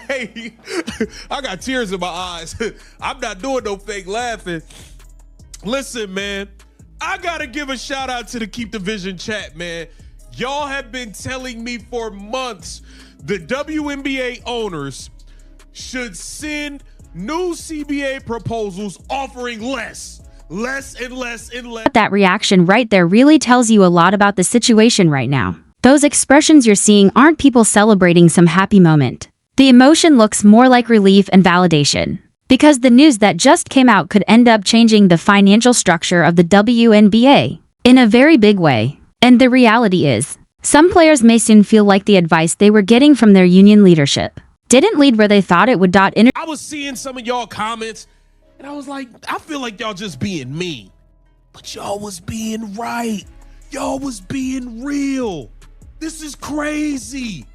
Hey, I got tears in my eyes. I'm not doing no fake laughing. Listen, man, I gotta give a shout out to the Keep the Vision chat, man. Y'all have been telling me for months the WNBA owners should send new CBA proposals offering less and less. That reaction right there really tells you a lot about the situation right now. Those expressions you're seeing aren't people celebrating some happy moment. The emotion looks more like relief and validation, because the news that just came out could end up changing the financial structure of the WNBA in a very big way. And the reality is, some players may soon feel like the advice they were getting from their union leadership didn't lead where they thought it would. I was seeing some of y'all comments, and I was like, I feel like y'all just being mean. But y'all was being right. Y'all was being real. This is crazy.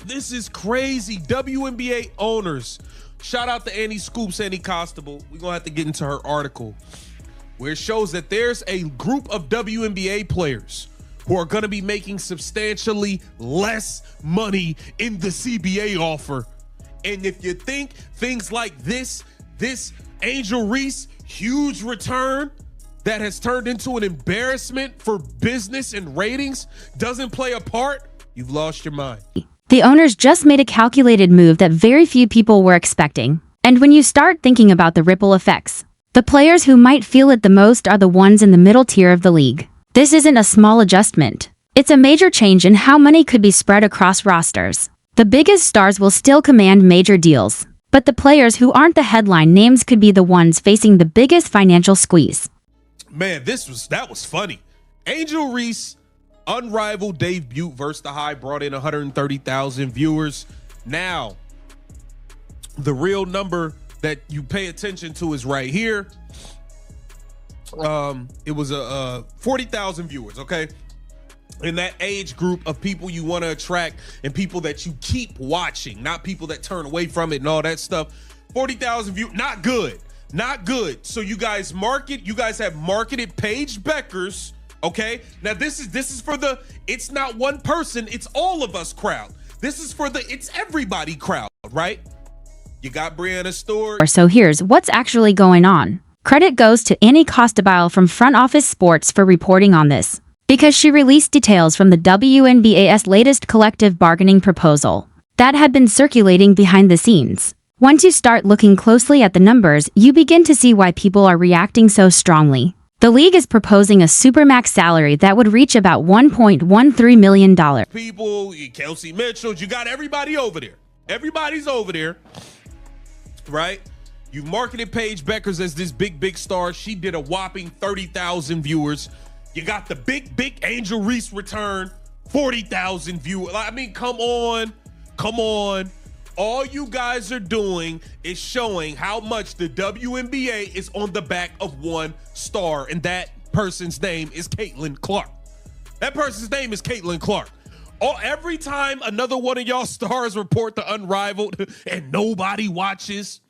This is crazy. WNBA owners. Shout out to Annie Scoops, Annie Constable. We're going to have to get into her article where it shows that there's a group of WNBA players who are going to be making substantially less money in the CBA offer. And if you think things like this Angel Reese huge return that has turned into an embarrassment for business and ratings doesn't play a part, you've lost your mind. The owners just made a calculated move that very few people were expecting. And when you start thinking about the ripple effects, the players who might feel it the most are the ones in the middle tier of the league. This isn't a small adjustment. It's a major change in how money could be spread across rosters. The biggest stars will still command major deals, but the players who aren't the headline names could be the ones facing the biggest financial squeeze. Man, that was funny. Angel Reese, Unrivaled debut versus the High brought in 130,000 viewers. Now, the real number that you pay attention to is right here. It was 40,000 viewers, okay? In that age group of people you want to attract and people that you keep watching, not people that turn away from it and all that stuff. 40,000 views, not good. Not good. So you guys have marketed Paige Bueckers. Okay, now this is for the it's not one person, it's all of us crowd. This is for the it's everybody crowd, right? You got Brianna Stewart. So here's what's actually going on. Credit goes to Annie Costabile from Front Office Sports for reporting on this, because she released details from the WNBA's latest collective bargaining proposal that had been circulating behind the scenes. Once you start looking closely at the numbers, you begin to see why people are reacting so strongly. The league is proposing a supermax salary that would reach about $1.13 million. People, Kelsey Mitchell, you got everybody over there. Everybody's over there, right? You marketed Paige Bueckers as this big star. She did a whopping 30,000 viewers. You got the big Angel Reese return, 40,000 viewers. I mean, come on. All you guys are doing is showing how much the WNBA is on the back of one star, and that person's name is Caitlin Clark. Every time another one of y'all stars report the Unrivaled and nobody watches,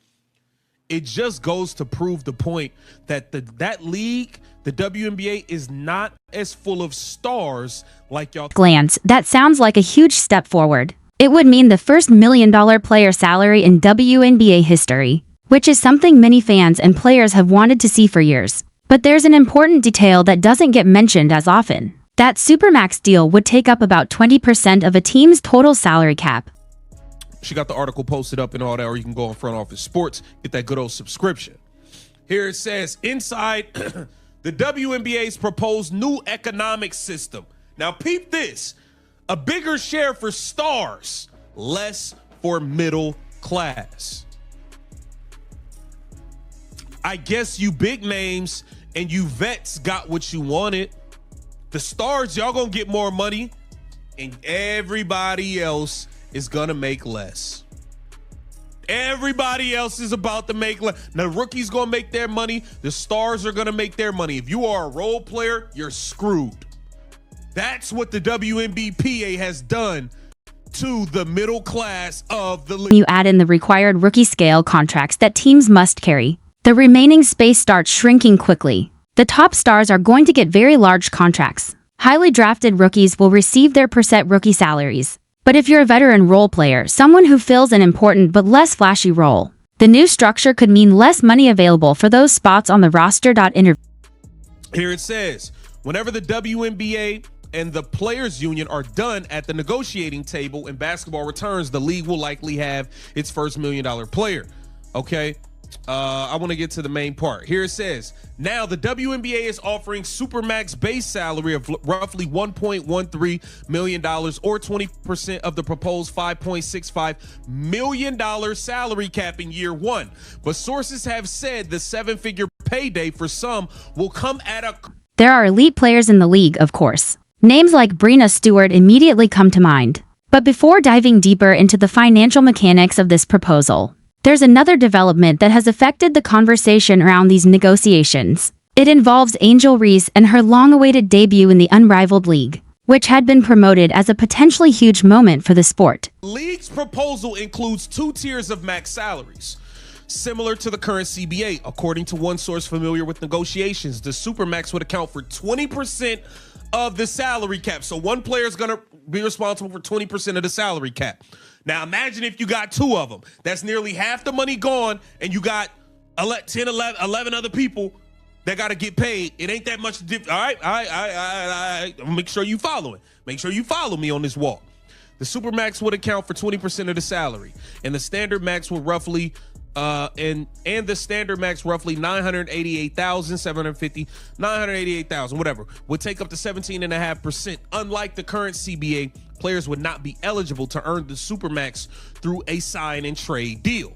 it just goes to prove the point that that league, the WNBA, is not as full of stars like y'all. Glance, that sounds like a huge step forward. It would mean the first $1 million player salary in WNBA history, which is something many fans and players have wanted to see for years. But there's an important detail that doesn't get mentioned as often. That supermax deal would take up about 20% of a team's total salary cap. She got the article posted up and all that, or you can go on Front Office Sports, get that good old subscription. Here it says, inside the WNBA's proposed new economic system. Now peep this. A bigger share for stars, less for middle class. I guess you big names and you vets got what you wanted. The stars, y'all gonna get more money, and everybody else is gonna make less. Everybody else is about to make less. Now, the rookies gonna make their money. The stars are gonna make their money. If you are a role player, you're screwed. That's what the WNBPA has done to the middle class of the league. You add in the required rookie scale contracts that teams must carry. The remaining space starts shrinking quickly. The top stars are going to get very large contracts. Highly drafted rookies will receive their percent rookie salaries. But if you're a veteran role player, someone who fills an important but less flashy role, the new structure could mean less money available for those spots on the roster. Here it says, whenever the WNBA and the Players Union are done at the negotiating table and basketball returns, the league will likely have its first $1 million player. Okay. I want to get to the main part. Here it says, now the WNBA is offering supermax base salary of roughly $1.13 million or 20% of the proposed $5.65 million salary cap in year one. But sources have said the seven-figure payday for some will come at a... There are elite players in the league, of course. Names like Breanna Stewart immediately come to mind. But before diving deeper into the financial mechanics of this proposal, there's another development that has affected the conversation around these negotiations. It involves Angel Reese and her long-awaited debut in the Unrivaled League, which had been promoted as a potentially huge moment for the sport. League's proposal includes 2 tiers of max salaries, similar to the current CBA. According to one source familiar with negotiations, the supermax would account for 20% of the salary cap. So one player is going to be responsible for 20% of the salary cap. Now, imagine if you got 2 of them. That's nearly half the money gone, and you got 10, 11 other people that got to get paid. It ain't that much. All right. Make sure you follow it. Make sure you follow me on this walk. The supermax would account for 20% of the salary, and the standard max would roughly and the standard max roughly 988,750, 988,000, whatever, would take up to 17.5%. Unlike the current CBA, players would not be eligible to earn the supermax through a sign and trade deal.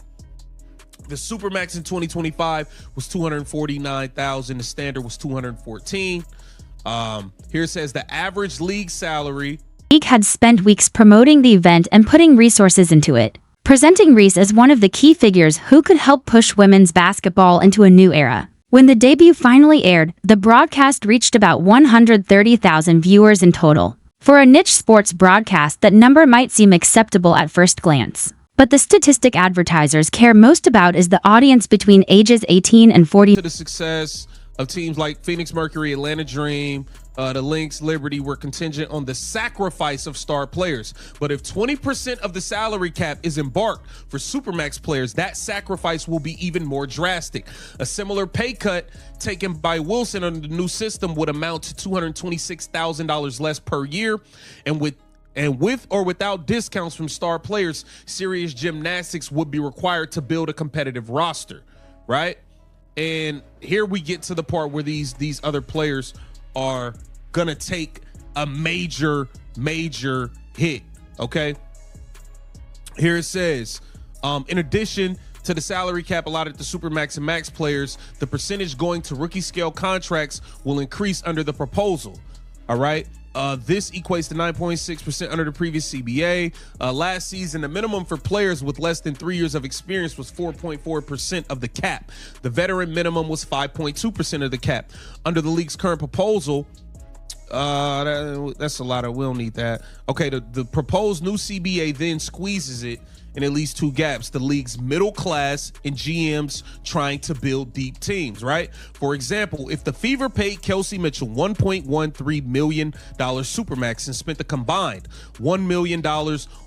The supermax in 2025 was 249,000. The standard was 214. Here it says the average league salary. League had spent weeks promoting the event and putting resources into it, presenting Reese as one of the key figures who could help push women's basketball into a new era. When the debut finally aired, the broadcast reached about 130,000 viewers in total. For a niche sports broadcast, that number might seem acceptable at first glance. But the statistic advertisers care most about is the audience between ages 18 and 40. To the success of teams like Phoenix Mercury, Atlanta Dream, the Lynx, Liberty were contingent on the sacrifice of star players. But if 20% of the salary cap is embarked for supermax players, that sacrifice will be even more drastic. A similar pay cut taken by Wilson under the new system would amount to $226,000 less per year. And with or without discounts from star players, serious gymnastics would be required to build a competitive roster, right? And here we get to the part where these other players are gonna take a major hit. Okay, here it says, in addition to the salary cap allotted to supermax and max players, the percentage going to rookie scale contracts will increase under the proposal. All right. This equates to 9.6% under the previous CBA. Last season, the minimum for players with less than 3 years of experience was 4.4% of the cap. The veteran minimum was 5.2% of the cap. Under the league's current proposal, that's a lot of, we don't need that. Okay, the proposed new CBA then squeezes it in at least 2 gaps: the league's middle class and GMs trying to build deep teams, right? For example, if the Fever paid Kelsey Mitchell $1.13 million supermax and spent the combined $1 million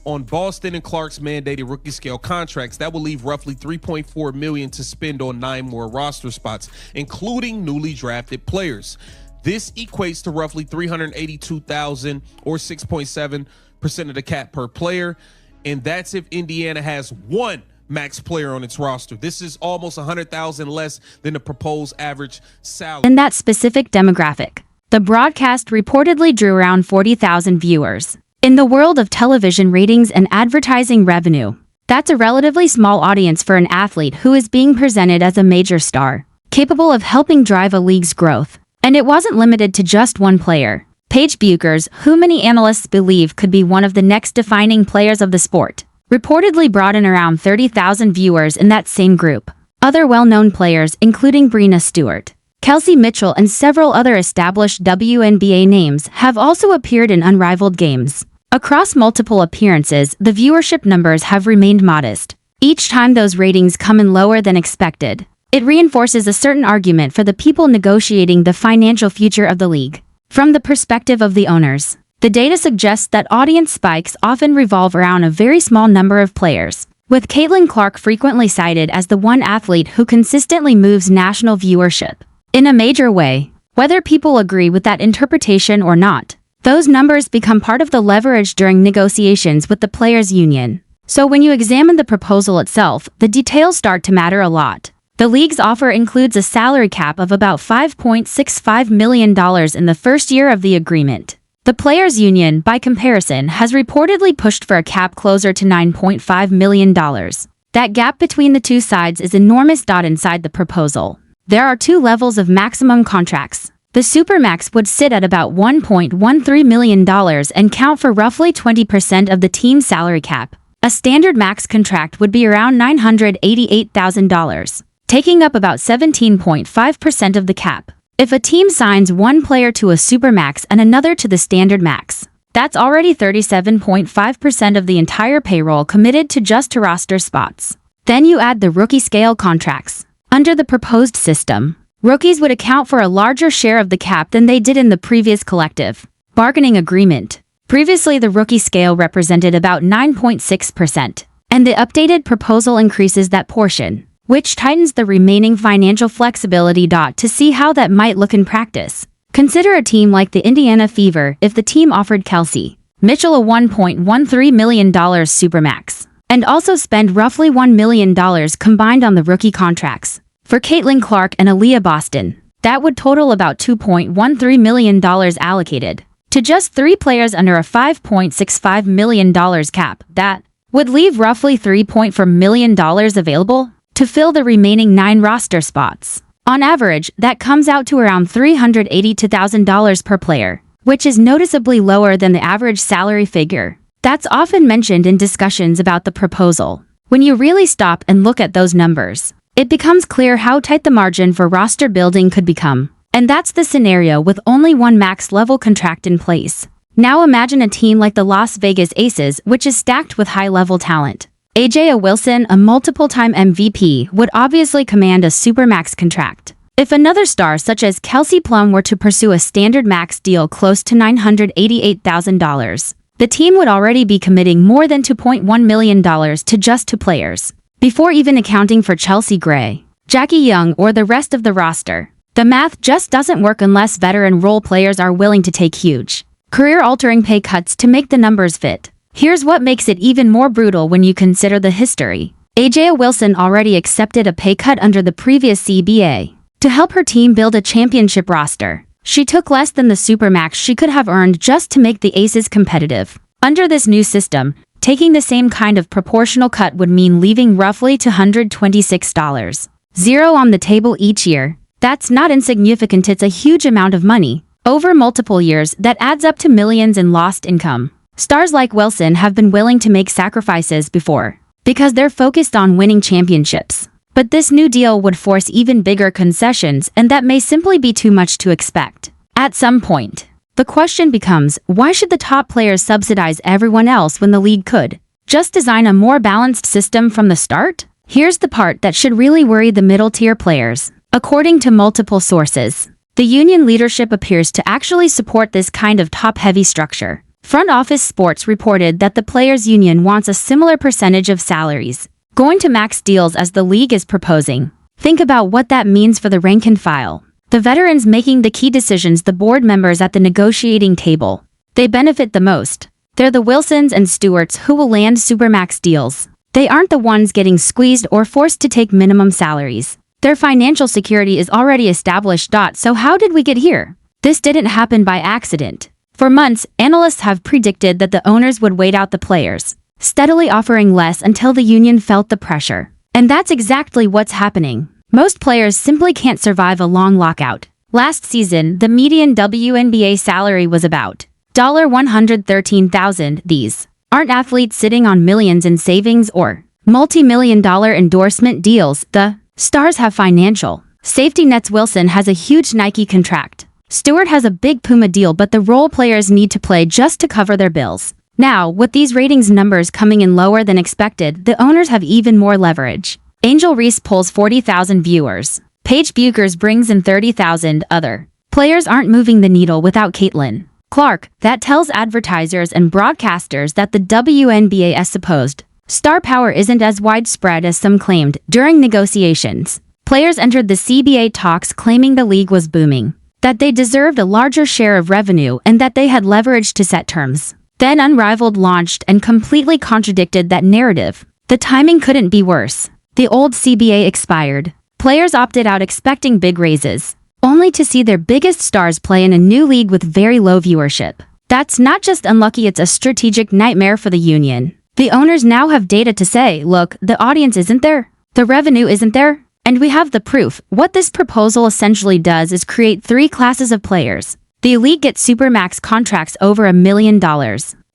on Boston and Clark's mandated rookie scale contracts, that will leave roughly $3.4 million to spend on 9 more roster spots, including newly drafted players. This equates to roughly $382,000 or 6.7% of the cap per player. And that's if Indiana has 1 max player on its roster. This is almost $100,000 less than the proposed average salary. In that specific demographic, the broadcast reportedly drew around 40,000 viewers. In the world of television ratings and advertising revenue, that's a relatively small audience for an athlete who is being presented as a major star, capable of helping drive a league's growth. And it wasn't limited to just one player. Paige Bueckers, who many analysts believe could be one of the next defining players of the sport, reportedly brought in around 30,000 viewers in that same group. Other well-known players, including Breanna Stewart, Kelsey Mitchell, and several other established WNBA names, have also appeared in Unrivaled games. Across multiple appearances, the viewership numbers have remained modest. Each time those ratings come in lower than expected, it reinforces a certain argument for the people negotiating the financial future of the league. From the perspective of the owners, The data suggests that audience spikes often revolve around a very small number of players, with Caitlin Clark frequently cited as the one athlete who consistently moves national viewership in a major way. Whether people agree with that interpretation or not, those numbers become part of the leverage during negotiations with the players' union. So when you examine the proposal itself, the details start to matter a lot. The league's offer includes a salary cap of about $5.65 million in the first year of the agreement. The players' union, by comparison, has reportedly pushed for a cap closer to $9.5 million. That gap between the two sides is enormous. Inside the proposal, there are two levels of maximum contracts. The supermax would sit at about $1.13 million and count for roughly 20% of the team's salary cap. A standard max contract would be around $988,000, taking up about 17.5% of the cap. If a team signs one player to a supermax and another to the standard max, that's already 37.5% of the entire payroll committed to just to roster spots. Then you add the rookie scale contracts. Under the proposed system, rookies would account for a larger share of the cap than they did in the previous collective bargaining agreement. Previously, the rookie scale represented about 9.6%, and the updated proposal increases that portion, which tightens the remaining financial flexibility. To see how that might look in practice, consider a team like the Indiana Fever. If the team offered Kelsey Mitchell a $1.13 million supermax, and also spend roughly $1 million combined on the rookie contracts for Caitlin Clark and Aaliyah Boston, that would total about $2.13 million allocated to just 3 players under a $5.65 million cap. That would leave roughly $3.4 million available to fill the remaining 9 roster spots. On average, that comes out to around $382,000 per player, which is noticeably lower than the average salary figure that's often mentioned in discussions about the proposal. When you really stop and look at those numbers, it becomes clear how tight the margin for roster building could become. And that's the scenario with only one max-level contract in place. Now imagine a team like the Las Vegas Aces, which is stacked with high-level talent. A'ja Wilson, a multiple-time MVP, would obviously command a supermax contract. If another star such as Kelsey Plum were to pursue a standard max deal close to $988,000, the team would already be committing more than $2.1 million to just 2 players, before even accounting for Chelsea Gray, Jackie Young, or the rest of the roster. The math just doesn't work unless veteran role players are willing to take huge, career-altering pay cuts to make the numbers fit. Here's what makes it even more brutal when you consider the history. A'ja Wilson already accepted a pay cut under the previous CBA to help her team build a championship roster. She took less than the supermax she could have earned just to make the Aces competitive. Under this new system, taking the same kind of proportional cut would mean leaving roughly $226.00 on the table each year. That's not insignificant. It's a huge amount of money. Over multiple years, that adds up to millions in lost income. Stars like Wilson have been willing to make sacrifices before, because they're focused on winning championships. But this new deal would force even bigger concessions, and that may simply be too much to expect. At some point, the question becomes, why should the top players subsidize everyone else when the league could just design a more balanced system from the start? Here's the part that should really worry the middle-tier players. According to multiple sources, the union leadership appears to actually support this kind of top-heavy structure. Front Office Sports reported that the players' union wants a similar percentage of salaries going to max deals as the league is proposing. Think about what that means for the rank and file. The veterans making the key decisions, the board members at the negotiating table. They benefit the most. They're the Wilsons and Stewarts who will land supermax deals. They aren't the ones getting squeezed or forced to take minimum salaries. Their financial security is already established. So how did we get here? This didn't happen by accident. For months, analysts have predicted that the owners would wait out the players, steadily offering less until the union felt the pressure. And that's exactly what's happening. Most players simply can't survive a long lockout. Last season, the median WNBA salary was about $113,000. These aren't athletes sitting on millions in savings or multi-million-dollar endorsement deals. The stars have financial safety nets. Wilson has a huge Nike contract. Stewart has a big Puma deal, but the role players need to play just to cover their bills. Now, with these ratings numbers coming in lower than expected, the owners have even more leverage. Angel Reese pulls 40,000 viewers. Paige Bueckers brings in 30,000. Other players aren't moving the needle without Caitlin. Clark, that tells advertisers and broadcasters that the WNBA's supposed star power isn't as widespread as some claimed during negotiations. Players entered the CBA talks claiming the league was booming, that they deserved a larger share of revenue, and that they had leverage to set terms. Then Unrivaled launched and completely contradicted that narrative. The timing couldn't be worse. The old CBA expired. Players opted out expecting big raises, only to see their biggest stars play in a new league with very low viewership. That's not just unlucky, it's a strategic nightmare for the union. The owners now have data to say, look, the audience isn't there, the revenue isn't there, and we have the proof. What this proposal essentially does is create three classes of players. The elite get supermax contracts over $1 million.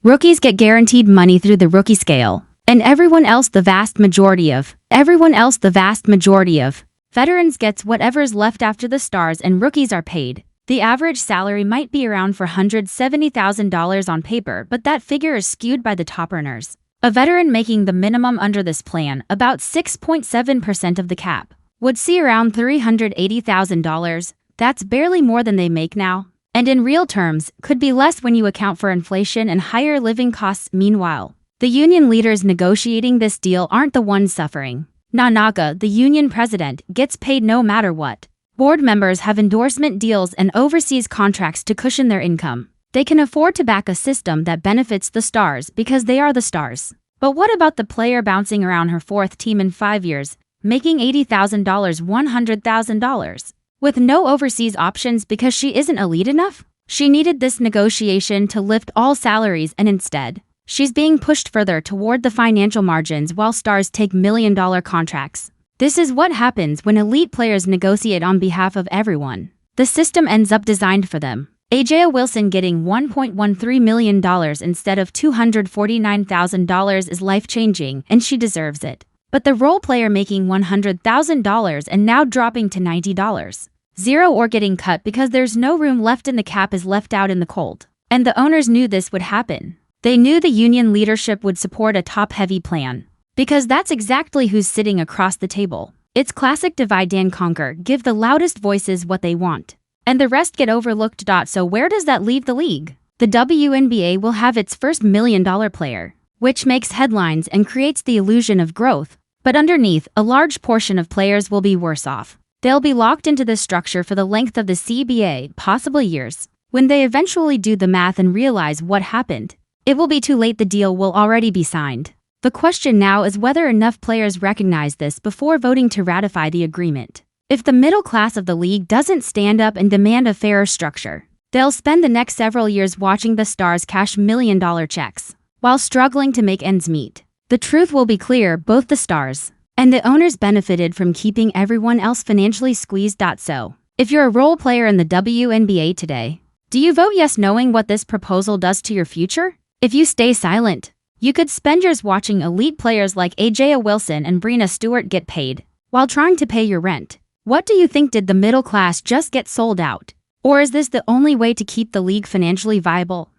Rookies get guaranteed money through the rookie scale. And everyone else, the vast majority of veterans gets whatever's left after the stars and rookies are paid. The average salary might be around $470,000 on paper, but that figure is skewed by the top earners. A veteran making the minimum under this plan, about 6.7% of the cap, would see around $380,000. That's barely more than they make now. And in real terms, could be less when you account for inflation and higher living costs. Meanwhile, the union leaders negotiating this deal aren't the ones suffering. Nanaka, the union president, gets paid no matter what. Board members have endorsement deals and overseas contracts to cushion their income. They can afford to back a system that benefits the stars because they are the stars. But what about the player bouncing around her fourth team in 5 years, making $80,000, $100,000? With no overseas options because she isn't elite enough? She needed this negotiation to lift all salaries, and instead, she's being pushed further toward the financial margins while stars take million-dollar contracts. This is what happens when elite players negotiate on behalf of everyone. The system ends up designed for them. Paige Wilson getting $1.13 million instead of $249,000 is life-changing, and she deserves it. But the role player making $100,000 and now dropping to $90, zero, or getting cut because there's no room left in the cap is left out in the cold. And the owners knew this would happen. They knew the union leadership would support a top-heavy plan, because that's exactly who's sitting across the table. It's classic divide and conquer, give the loudest voices what they want, and the rest get overlooked. So where does that leave the league? The WNBA will have its first million-dollar player, which makes headlines and creates the illusion of growth. But underneath, a large portion of players will be worse off. They'll be locked into this structure for the length of the CBA, possibly years. When they eventually do the math and realize what happened, it will be too late. The deal will already be signed. The question now is whether enough players recognize this before voting to ratify the agreement. If the middle class of the league doesn't stand up and demand a fairer structure, they'll spend the next several years watching the stars cash million-dollar checks while struggling to make ends meet. The truth will be clear, both the stars and the owners benefited from keeping everyone else financially squeezed. So, if you're a role player in the WNBA today, do you vote yes knowing what this proposal does to your future? If you stay silent, you could spend years watching elite players like Paige Wilson and Breanna Stewart get paid while trying to pay your rent. What do you think? Did the middle class just get sold out? Or is this the only way to keep the league financially viable?